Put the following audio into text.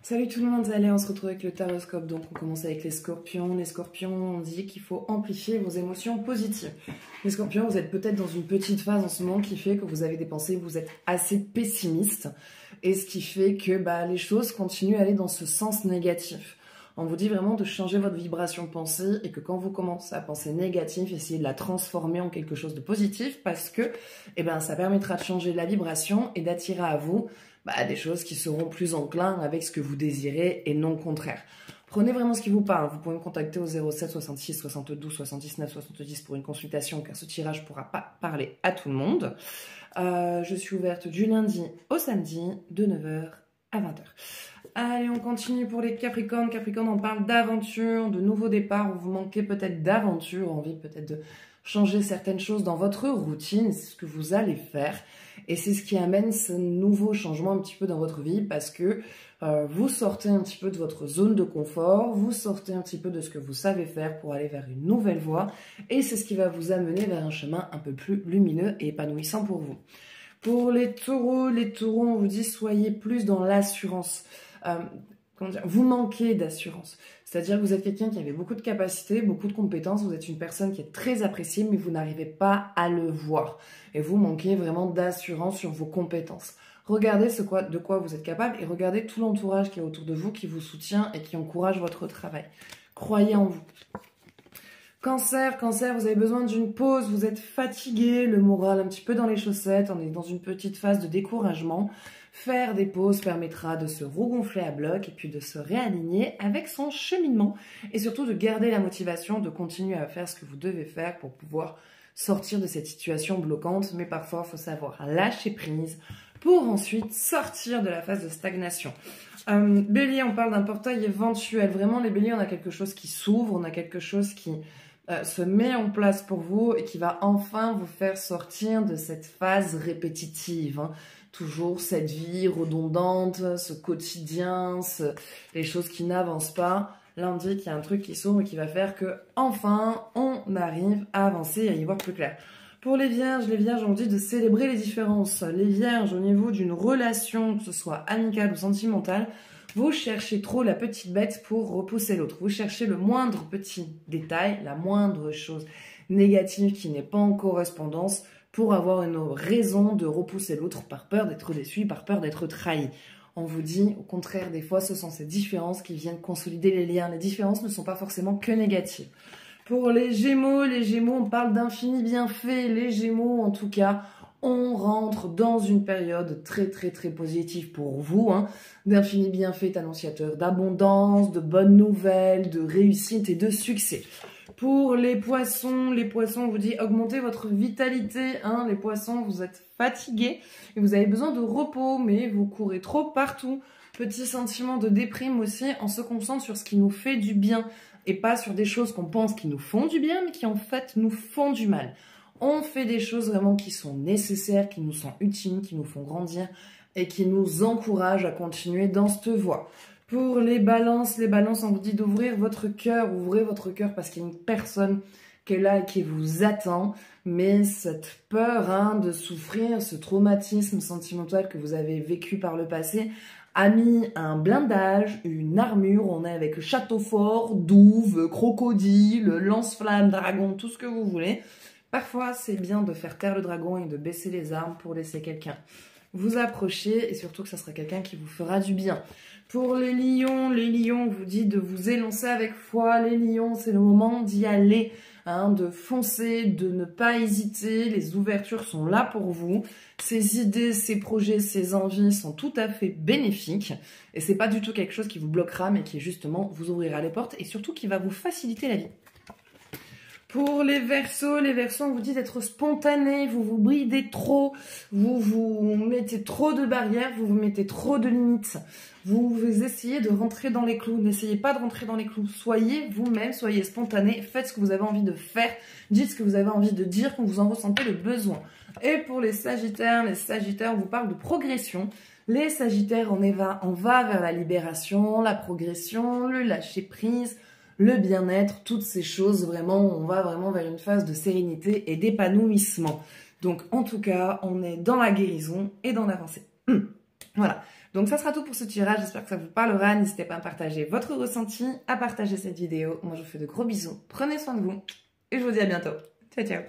Salut tout le monde, allez, on se retrouve avec le taroscope. Donc on commence avec les scorpions. Les scorpions, on dit qu'il faut amplifier vos émotions positives. Les scorpions, vous êtes peut-être dans une petite phase en ce moment qui fait que vous avez des pensées, vous êtes assez pessimiste. Et ce qui fait que les choses continuent à aller dans ce sens négatif. On vous dit vraiment de changer votre vibration de pensée et que quand vous commencez à penser négatif, essayez de la transformer en quelque chose de positif parce que ça permettra de changer la vibration et d'attirer à vous des choses qui seront plus enclins avec ce que vous désirez et non le contraire. Prenez vraiment ce qui vous parle. Vous pouvez me contacter au 07 66 72 79 70 pour une consultation car ce tirage ne pourra pas parler à tout le monde. Je suis ouverte du lundi au samedi de 9h à 20h. Allez, on continue pour les Capricornes. Capricorne, on parle d'aventure, de nouveaux départs où vous manquez peut-être d'aventure, envie peut-être de changer certaines choses dans votre routine. C'est ce que vous allez faire. Et c'est ce qui amène ce nouveau changement un petit peu dans votre vie parce que vous sortez un petit peu de votre zone de confort, vous sortez un petit peu de ce que vous savez faire pour aller vers une nouvelle voie. Et c'est ce qui va vous amener vers un chemin un peu plus lumineux et épanouissant pour vous. Pour les taureaux, on vous dit soyez plus dans l'assurance. Vous manquez d'assurance. C'est-à-dire que vous êtes quelqu'un qui avait beaucoup de capacités, beaucoup de compétences, vous êtes une personne qui est très appréciée, mais vous n'arrivez pas à le voir. Et vous manquez vraiment d'assurance sur vos compétences. Regardez de quoi vous êtes capable et regardez tout l'entourage qui est autour de vous, qui vous soutient et qui encourage votre travail. Croyez en vous. Cancer, vous avez besoin d'une pause, vous êtes fatigué, le moral un petit peu dans les chaussettes, on est dans une petite phase de découragement. Faire des pauses permettra de se regonfler à bloc et puis de se réaligner avec son cheminement et surtout de garder la motivation de continuer à faire ce que vous devez faire pour pouvoir sortir de cette situation bloquante. Mais parfois, il faut savoir lâcher prise pour ensuite sortir de la phase de stagnation. Bélier, on parle d'un portail éventuel. Vraiment, les béliers, on a quelque chose qui s'ouvre, on a quelque chose qui se met en place pour vous et qui va enfin vous faire sortir de cette phase répétitive. Toujours cette vie redondante, ce quotidien, les choses qui n'avancent pas. Là, on dit qu'il y a un truc qui s'ouvre et qui va faire que enfin on arrive à avancer et à y voir plus clair. Pour les vierges, on dit de célébrer les différences. Les vierges, au niveau d'une relation, que ce soit amicale ou sentimentale, vous cherchez trop la petite bête pour repousser l'autre. Vous cherchez le moindre petit détail, la moindre chose négative qui n'est pas en correspondance pour avoir une raison de repousser l'autre par peur d'être déçu, par peur d'être trahi. On vous dit, au contraire, des fois, ce sont ces différences qui viennent consolider les liens. Les différences ne sont pas forcément que négatives. Pour les Gémeaux, on parle d'infini bienfait. Les Gémeaux, en tout cas, on rentre dans une période très positive pour vous. D'infini bienfait annonciateur d'abondance, de bonnes nouvelles, de réussite et de succès. Pour les poissons, on vous dit augmentez votre vitalité. Les poissons, vous êtes fatigués et vous avez besoin de repos, mais vous courez trop partout. Petit sentiment de déprime aussi, on se concentre sur ce qui nous fait du bien et pas sur des choses qu'on pense qui nous font du bien, mais qui en fait nous font du mal. On fait des choses vraiment qui sont nécessaires, qui nous sont utiles, qui nous font grandir et qui nous encouragent à continuer dans cette voie. Pour les balances, on vous dit d'ouvrir votre cœur. Ouvrez votre cœur parce qu'il y a une personne qui est là et qui vous attend. Mais cette peur de souffrir, ce traumatisme sentimental que vous avez vécu par le passé, a mis un blindage, une armure. On est avec château fort, douve, crocodile, lance-flamme, dragon, tout ce que vous voulez. Parfois, c'est bien de faire taire le dragon et de baisser les armes pour laisser quelqu'un vous approcher et surtout que ça sera quelqu'un qui vous fera du bien. Pour les lions, on vous dit de vous élancer avec foi. Les lions, c'est le moment d'y aller, de foncer, de ne pas hésiter. Les ouvertures sont là pour vous. Ces idées, ces projets, ces envies sont tout à fait bénéfiques. Et c'est pas du tout quelque chose qui vous bloquera, mais qui justement vous ouvrira les portes et surtout qui va vous faciliter la vie. Pour les Verseaux, on vous dit d'être spontané, vous vous bridez trop, vous mettez trop de barrières, vous mettez trop de limites. Vous essayez de rentrer dans les clous, n'essayez pas de rentrer dans les clous. Soyez vous-même, soyez spontané, faites ce que vous avez envie de faire, dites ce que vous avez envie de dire quand vous en ressentez le besoin. Et pour les Sagittaires, on vous parle de progression. Les Sagittaires, on va vers la libération, la progression, le lâcher-prise, le bien-être, toutes ces choses, vraiment, on va vraiment vers une phase de sérénité et d'épanouissement. Donc, en tout cas, on est dans la guérison et dans l'avancée. Voilà, donc ça sera tout pour ce tirage, j'espère que ça vous parlera. N'hésitez pas à partager votre ressenti, à partager cette vidéo. Moi je vous fais de gros bisous, prenez soin de vous et je vous dis à bientôt. Ciao ciao.